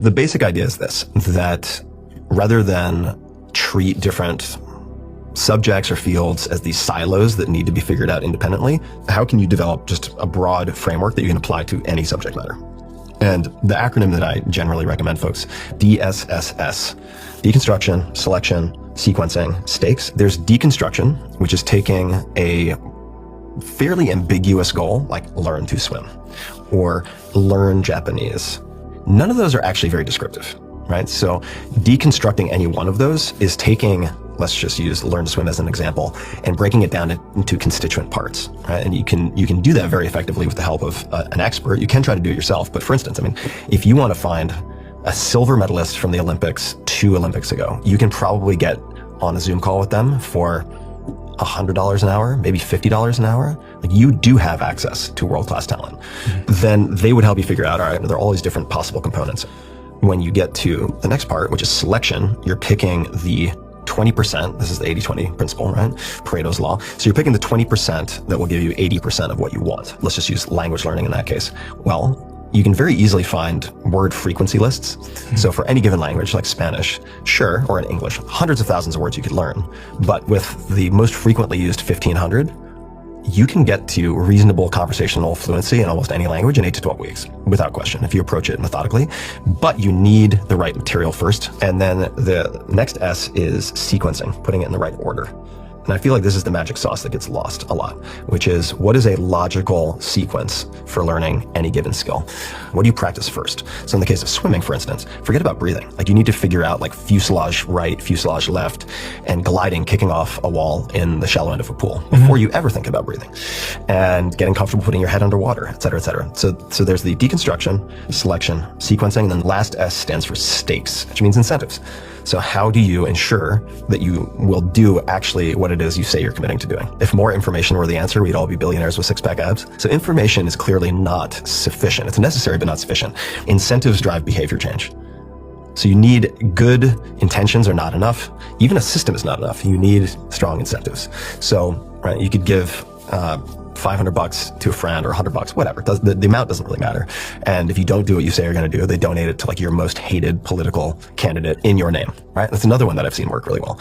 The basic idea is this, that rather than treat different subjects or fields as these silos that need to be figured out independently, how can you develop just a broad framework that you can apply to any subject matter? And the acronym that I generally recommend folks, DSSS, deconstruction, selection, sequencing, stakes. There's deconstruction, which is taking a fairly ambiguous goal, like learn to swim or learn Japanese. None of those are actually very descriptive, right? So deconstructing any one of those is taking, let's just use learn to swim as an example, and breaking it down into constituent parts, right? And you can do that very effectively with the help of an expert. You can try to do it yourself, but for instance, I mean, if you want to find a silver medalist from the Olympics 2 Olympics ago, you can probably get on a Zoom call with them for $100 an hour, maybe $50 an hour. Like, you do have access to world-class talent. Then they would help you figure out, all right, there are all these different possible components. When you get to the next part, which is selection, you're picking the 20%, this is the 80-20 principle, right? Pareto's law. So you're picking the 20% that will give you 80% of what you want. Let's just use language learning in that case. Well, you can very easily find word frequency lists. So for any given language, like Spanish, sure, or in English, hundreds of thousands of words you could learn. But with the most frequently used 1,500, you can get to reasonable conversational fluency in almost any language in 8 to 12 weeks, without question, if you approach it methodically. But you need the right material first. And then the next S is sequencing, putting it in the right order. And I feel like this is the magic sauce that gets lost a lot, which is, what is a logical sequence for learning any given skill? What do you practice first? So in the case of swimming, for instance, forget about breathing. Like, you need to figure out like fuselage right, fuselage left, and gliding, kicking off a wall in the shallow end of a pool before you ever think about breathing, and getting comfortable putting your head underwater, et cetera, et cetera. So there's the deconstruction, selection, sequencing, and then last S stands for stakes, which means incentives. So how do you ensure that you will do actually what it is you say you're committing to doing? If more information were the answer, we'd all be billionaires with six-pack abs. So information is clearly not sufficient. It's necessary, but not sufficient. Incentives drive behavior change. So you need good intentions are not enough. Even a system is not enough. You need strong incentives. So, right, you could give $500 to a friend, or $100, whatever. The amount doesn't really matter. And if you don't do what you say you're going to do, they donate it to like your most hated political candidate in your name, right? That's another one that I've seen work really well,